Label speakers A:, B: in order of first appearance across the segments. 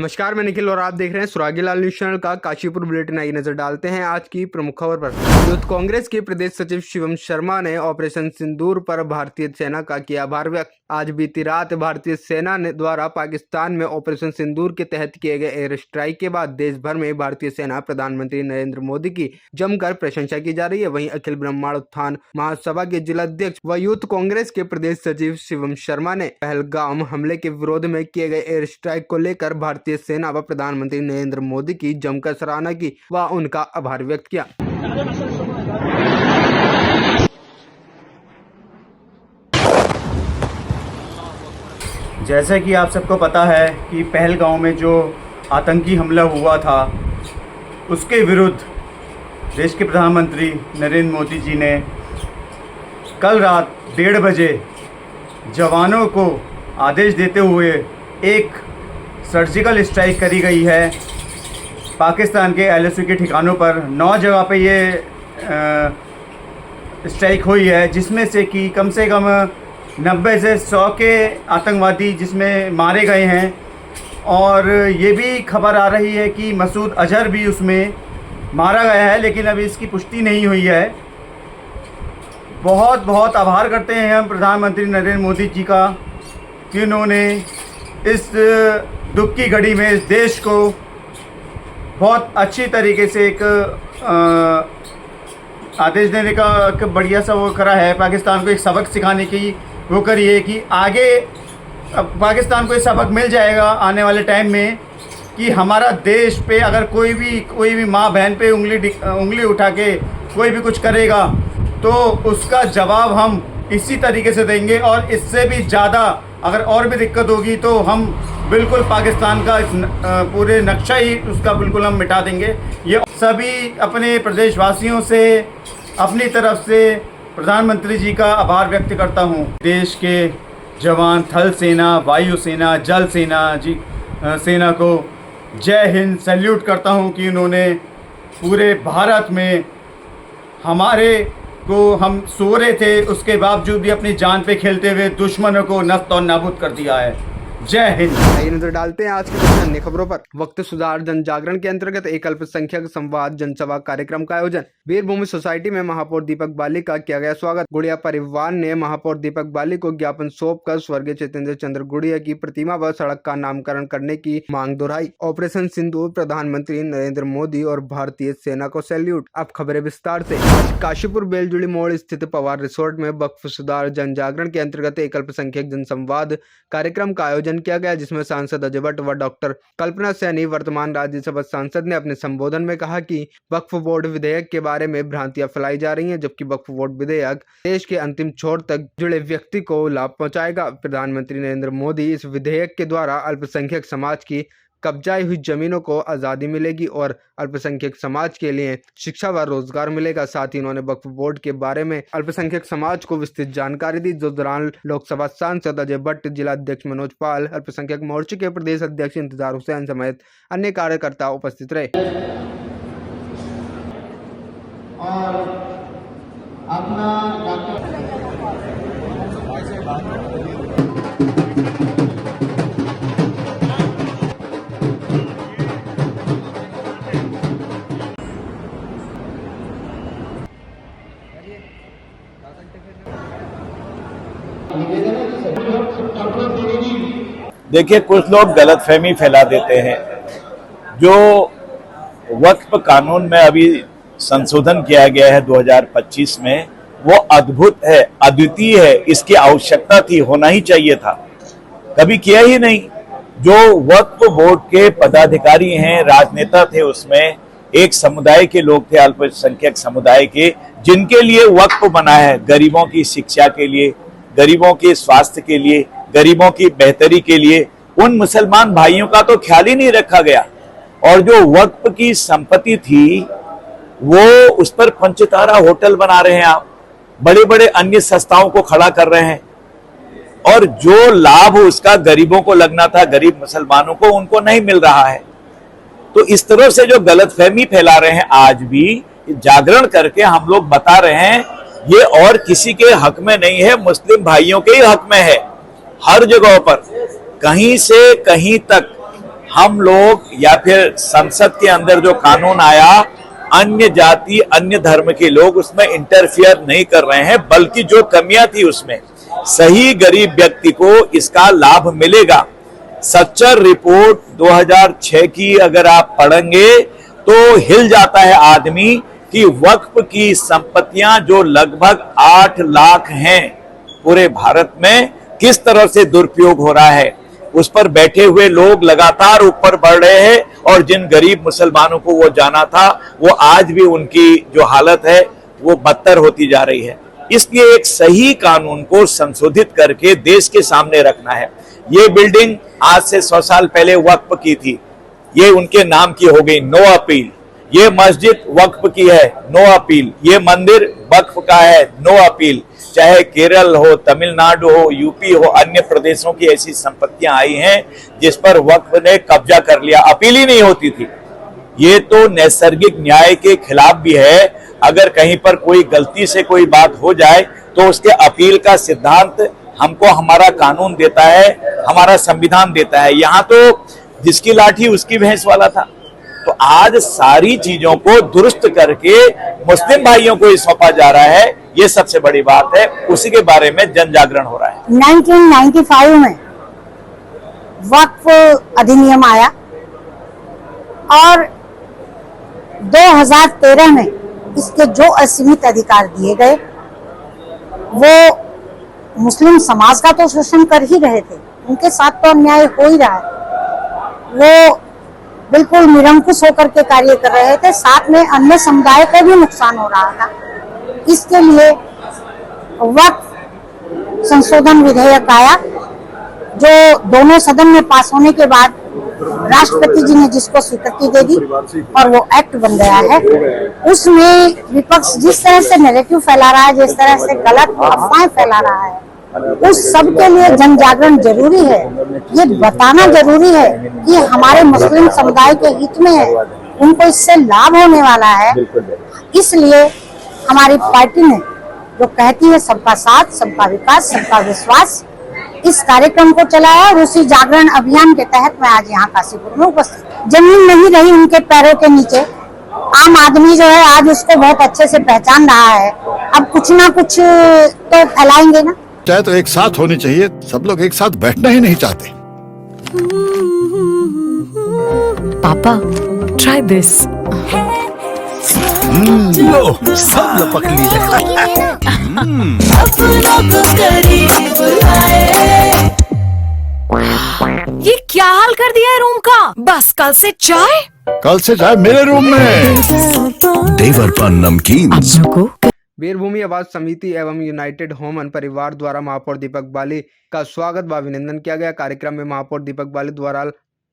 A: नमस्कार, मैं निखिल और आप देख रहे हैं सुरागीलाल न्यूज चैनल का काशीपुर बुलेटिन। आई नजर डालते हैं आज की प्रमुख खबर पर। यूथ कांग्रेस के प्रदेश सचिव शिवम शर्मा ने ऑपरेशन सिंदूर पर भारतीय सेना का किया आभार व्यक्त। आज बीती रात भारतीय सेना ने द्वारा पाकिस्तान में ऑपरेशन सिंदूर के तहत किए गए एयर स्ट्राइक के बाद देश भर में भारतीय सेना प्रधानमंत्री नरेंद्र मोदी की जमकर प्रशंसा की जा रही है। वहीं अखिल ब्रह्मांड उत्थान महासभा के जिलाध्यक्ष व यूथ कांग्रेस के प्रदेश सचिव शिवम शर्मा ने पहलगाम हमले के विरोध में किए गए एयर स्ट्राइक को लेकर भारतीय सेना व प्रधानमंत्री नरेंद्र मोदी की जमकर सराहना की व उनका आभार व्यक्त किया।
B: जैसे कि आप सबको पता है कि पहलगाम में जो आतंकी हमला हुआ था उसके विरुद्ध देश के प्रधानमंत्री नरेंद्र मोदी जी ने कल रात 1:30 बजे जवानों को आदेश देते हुए एक सर्जिकल स्ट्राइक करी गई है पाकिस्तान के LSU के ठिकानों पर। 9 जगह पे ये स्ट्राइक हुई है, जिसमें से कि कम से कम 90 से 100 के आतंकवादी जिसमें मारे गए हैं। और ये भी खबर आ रही है कि मसूद अजहर भी उसमें मारा गया है, लेकिन अभी इसकी पुष्टि नहीं हुई है। बहुत बहुत आभार करते हैं हम प्रधानमंत्री नरेंद्र मोदी जी का कि उन्होंने इस दुख की घड़ी में इस देश को बहुत अच्छी तरीके से एक आदेश देने का एक बढ़िया सा वो करा है। पाकिस्तान को एक सबक सिखाने की वो करी है कि आगे अब पाकिस्तान को ये सबक मिल जाएगा आने वाले टाइम में कि हमारा देश पे अगर कोई भी माँ बहन पे उंगली उठा के कोई भी कुछ करेगा तो उसका जवाब हम इसी तरीके से देंगे। और इससे भी ज़्यादा अगर और भी दिक्कत होगी तो हम बिल्कुल पाकिस्तान का पूरे नक्शा ही उसका बिल्कुल हम मिटा देंगे। ये सभी अपने प्रदेशवासियों से अपनी तरफ से प्रधानमंत्री जी का आभार व्यक्त करता हूँ। देश के जवान, थल सेना, वायु सेना, जल सेना सेना को जय हिंद सैल्यूट करता हूँ कि उन्होंने पूरे भारत में हमारे को हम सो रहे थे उसके बावजूद भी अपनी जान पे खेलते हुए दुश्मनों को नष्ट और नाबूद कर दिया है। जय हिंद।
A: आइए नजर डालते हैं आज की कुछ अन्य खबरों पर। वक्त सुधार जन जागरण के अंतर्गत एक अल्पसंख्यक संवाद जनसभा कार्यक्रम का आयोजन। वीरभूमि सोसाइटी में महापौर दीपक बाली का किया गया स्वागत। गुड़िया परिवार ने महापौर दीपक बाली को ज्ञापन सौंपकर स्वर्गीय चैतन्य चंद्र गुड़िया की प्रतिमा व सड़क का नामकरण करने की मांग दोहराई। ऑपरेशन सिंदूर, प्रधानमंत्री नरेंद्र मोदी और भारतीय सेना को सैल्यूट। अब खबरें विस्तार से। आज काशीपुर बेलजुड़ी मोड़ स्थित पवार रिसोर्ट में वक्फ सुधार जन जागरण के अंतर्गत एक अल्पसंख्यक जनसंवाद कार्यक्रम का आयोजन किया गया, जिसमें सांसद अजय भट्ट व डॉक्टर कल्पना सैनी वर्तमान राज्यसभा सांसद ने अपने संबोधन में कहा कि वक्फ बोर्ड विधेयक के बारे में भ्रांतियां फैलाई जा रही हैं, जबकि वक्फ बोर्ड विधेयक देश के अंतिम छोर तक जुड़े व्यक्ति को लाभ पहुंचाएगा। प्रधानमंत्री नरेंद्र मोदी इस विधेयक के द्वारा अल्पसंख्यक समाज की कब्जाई हुई जमीनों को आज़ादी मिलेगी और अल्पसंख्यक समाज के लिए शिक्षा व रोजगार मिलेगा। साथ ही उन्होंने वक्फ बोर्ड के बारे में अल्पसंख्यक समाज को विस्तृत जानकारी दी, जो दौरान लोकसभा सांसद अजय भट्ट, जिला अध्यक्ष मनोज पाल, अल्पसंख्यक मोर्चे के प्रदेश अध्यक्ष इंतजार हुसैन समेत अन्य कार्यकर्ता उपस्थित रहे।
C: और अपना
D: देखिए, कुछ लोग गलतफहमी फैला देते हैं। जो वक्फ कानून में अभी संशोधन किया गया है 2025 में, वो अद्भुत है, अद्वितीय है। इसकी आवश्यकता थी, होना ही चाहिए था, कभी किया ही नहीं। जो वक्फ बोर्ड के पदाधिकारी हैं, राजनेता थे, उसमें एक समुदाय के लोग थे, अल्पसंख्यक समुदाय के, जिनके लिए वक्फ बना है, गरीबों की शिक्षा के लिए, गरीबों के स्वास्थ्य के लिए, गरीबों की बेहतरी के लिए। उन मुसलमान भाइयों का तो ख्याल ही नहीं रखा गया। और जो वक्फ की संपत्ति थी वो उस पर पंचतारा होटल बना रहे हैं आप, बड़े बड़े अन्य संस्थाओं को खड़ा कर रहे हैं, और जो लाभ उसका गरीबों को लगना था, गरीब मुसलमानों को, उनको नहीं मिल रहा है। तो इस तरह से जो गलतफहमी फैला रहे हैं, आज भी जागरण करके हम लोग बता रहे हैं ये और किसी के हक में नहीं है, मुस्लिम भाइयों के ही हक में है। हर जगह पर कहीं से कहीं तक हम लोग या फिर संसद के अंदर जो कानून आया, अन्य जाति अन्य धर्म के लोग उसमें इंटरफियर नहीं कर रहे हैं, बल्कि जो कमियां थी उसमें सही गरीब व्यक्ति को इसका लाभ मिलेगा। सच्चर रिपोर्ट 2006 की अगर आप पढ़ेंगे तो हिल जाता है आदमी कि वक्फ की संपत्तियां जो लगभग 8 लाख हैं पूरे भारत में, किस तरह से दुरुपयोग हो रहा है। उस पर बैठे हुए लोग लगातार ऊपर बढ़ रहे हैं और जिन गरीब मुसलमानों को वो जाना था, वो आज भी उनकी जो हालत है वो बदतर होती जा रही है। इसलिए एक सही कानून को संशोधित करके देश के सामने रखना है। ये बिल्डिंग आज से 100 साल पहले वक्फ की थी, ये उनके नाम की हो गई, नो अपील। ये मस्जिद वक्फ की है, नो अपील। ये मंदिर वक्फ का है, नो अपील। चाहे केरल हो, तमिलनाडु हो, यूपी हो, अन्य प्रदेशों की ऐसी संपत्तियां आई हैं जिस पर वक्फ ने कब्जा कर लिया, अपील ही नहीं होती थी। ये तो नैसर्गिक न्याय के खिलाफ भी है। अगर कहीं पर कोई गलती से कोई बात हो जाए तो उसके अपील का सिद्धांत हमको हमारा कानून देता है, हमारा संविधान देता है। यहाँ तो जिसकी लाठी उसकी भैंस वाला था। तो आज सारी चीजों को दुरुस्त करके मुस्लिम भाइयों को सौंपा जा रहा है, ये सबसे बड़ी बात है। उसी के बारे में जन जागरण हो रहा है।
E: 1995 में वक्फ अधिनियम आया और 2013 में इसके जो असीमित अधिकार दिए गए, वो मुस्लिम समाज का तो शोषण कर ही रहे थे, उनके साथ तो अन्याय हो ही रहा है। वो बिल्कुल निरंकुश होकर के कार्य कर रहे थे, साथ में अन्य समुदाय को भी नुकसान हो रहा था। इसके लिए वक्फ संशोधन विधेयक आया, जो दोनों सदन में पास होने के बाद राष्ट्रपति जी ने जिसको स्वीकृति दे दी और वो एक्ट बन गया है। उसमें विपक्ष जिस तरह से नैरेटिव फैला रहा है, जिस तरह से गलत अफवाहें फैला रहा है, उस सब के लिए जन जागरण जरूरी है। ये बताना जरूरी है कि हमारे मुस्लिम समुदाय के हित में है, उनको इससे लाभ होने वाला है। इसलिए हमारी पार्टी ने जो कहती है सबका साथ, सबका विकास, सबका विश्वास, इस कार्यक्रम को चलाया और उसी जागरण अभियान के तहत मैं आज यहाँ काशीपुर में उपस्थित। जमीन नहीं रही उनके पैरों के नीचे, आम आदमी जो है आज उसको बहुत अच्छे से पहचान रहा है। अब कुछ ना कुछ तो फैलाएंगे ना।
F: चाहे तो एक साथ होनी चाहिए, सब लोग एक साथ बैठना ही नहीं चाहते।
G: पापा, try this.
F: लो, सब लपक लिए।
G: ये क्या हाल कर दिया है रूम का? बस कल से चाय?
F: कल से चाय मेरे रूम में। देवर पान नमकीन।
A: वीरभूमि आवाज समिति एवं यूनाइटेड होमन परिवार द्वारा महापौर दीपक बाली का स्वागत व अभिनंदन किया गया। कार्यक्रम में महापौर दीपक बाली द्वारा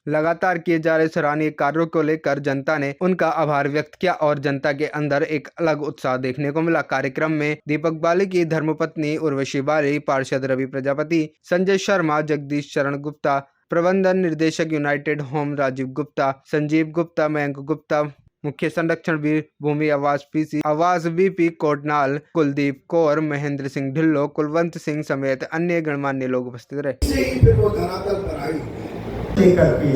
A: लगातार किए जा रहे सराहनीय कार्यों को लेकर जनता ने उनका आभार व्यक्त किया और जनता के अंदर एक अलग उत्साह देखने को मिला। कार्यक्रम में दीपक बाली की धर्मपत्नी उर्वशी बाली, पार्षद रवि प्रजापति, संजय शर्मा, जगदीश चरण गुप्ता, प्रबंधन निर्देशक यूनाइटेड होम राजीव गुप्ता, संजीव गुप्ता, मयंक गुप्ता, मुख्य संरक्षण वीरभूमि आवास पीसी आवास वीपी कोटनाल, कुलदीप कौर, महेंद्र सिंह ढिल्लो, कुलवंत सिंह समेत अन्य गणमान्य लोग उपस्थित रहे।
H: करके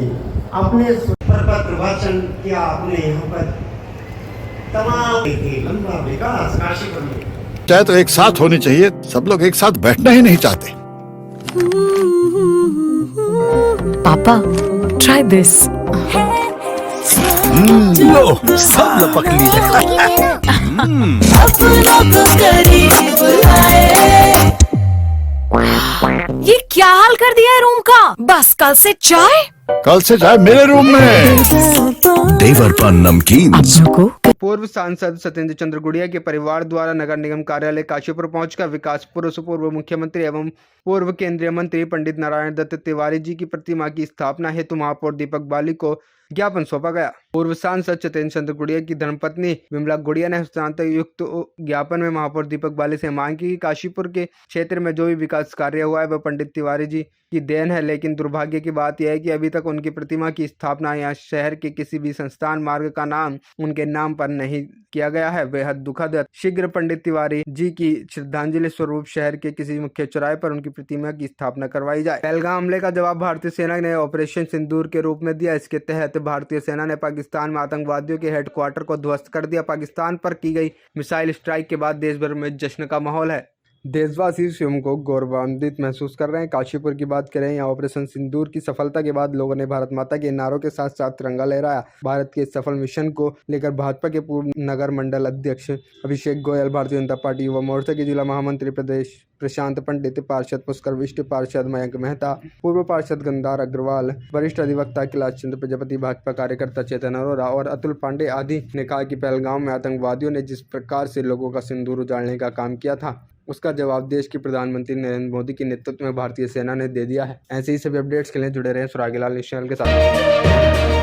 H: अपने पत्र वाचन किया, आपने यहाँ पर तमाम लंबा विकास काशीपुर में।
F: चाहे तो एक साथ होनी चाहिए, सब लोग एक साथ बैठना ही नहीं चाहते।
G: पापा, try this.
F: लो, सब लपक लिए।
G: ये क्या हाल कर दिया है रूम का? बस कल से चाय?
F: कल से चाय मेरे रूम में। देवर पान नमकीन।
A: पूर्व सांसद सत्येंद्र चंद्र गुड़िया के परिवार द्वारा नगर निगम कार्यालय काशीपुर पहुंचकर विकास पूर्व मुख्यमंत्री एवं पूर्व केंद्रीय मंत्री पंडित नारायण दत्त तिवारी जी की प्रतिमा की स्थापना हेतु महापौर दीपक बाली को ज्ञापन सौंपा गया। पूर्व सांसद सत्येंद्र चंद्र गुड़िया की धर्मपत्नी विमला गुड़िया ने हस्तांतर युक्त ज्ञापन में महापौर दीपक बाली से मांग की कि काशीपुर के क्षेत्र में जो भी विकास कार्य हुआ है वह पंडित तिवारी जी की देन है, लेकिन दुर्भाग्य की बात यह है कि अभी तक उनकी प्रतिमा की स्थापना या शहर के किसी भी संस्थान मार्ग का नाम उनके नाम पर नहीं किया गया है। बेहद दुखद है। शीघ्र पंडित तिवारी जी की श्रद्धांजलि स्वरूप शहर के किसी मुख्य चौराहे पर उनकी प्रतिमा की स्थापना करवाई जाए। पहलगाम हमले का जवाब भारतीय सेना ने ऑपरेशन सिंदूर के रूप में दिया। इसके तहत भारतीय सेना ने पाकिस्तान में आतंकवादियों के हेडक्वार्टर को ध्वस्त कर दिया। पाकिस्तान पर की गई मिसाइल स्ट्राइक के बाद देश भर में जश्न का माहौल है। देशवासी स्वयं को गौरवान्वित महसूस कर रहे हैं। काशीपुर की बात करें, यहाँ ऑपरेशन सिंदूर की सफलता के बाद लोगों ने भारत माता के नारों के साथ साथ तिरंगा लहराया। भारत के इस सफल मिशन को लेकर भाजपा के पूर्व नगर मंडल अध्यक्ष अभिषेक गोयल, भारतीय जनता पार्टी युवा मोर्चा के जिला महामंत्री प्रदेश प्रशांत पंडित, पार्षद पुष्कर विष्ट, पार्षद मयंक मेहता, पूर्व पार्षद गंधार अग्रवाल, वरिष्ठ अधिवक्ता कैलाश चंद्र प्रजापति, भाजपा कार्यकर्ता चेतन अरोरा और अतुल पांडे आदि ने कहा कि पहलगाम में आतंकवादियों ने जिस प्रकार से लोगों का सिंदूर उजाड़ने का काम किया था, उसका जवाब देश के प्रधानमंत्री नरेंद्र मोदी के नेतृत्व में भारतीय सेना ने दे दिया है। ऐसे ही सभी अपडेट्स के लिए जुड़े रहें सुरागीलाल न्यूज़ चैनल के साथ।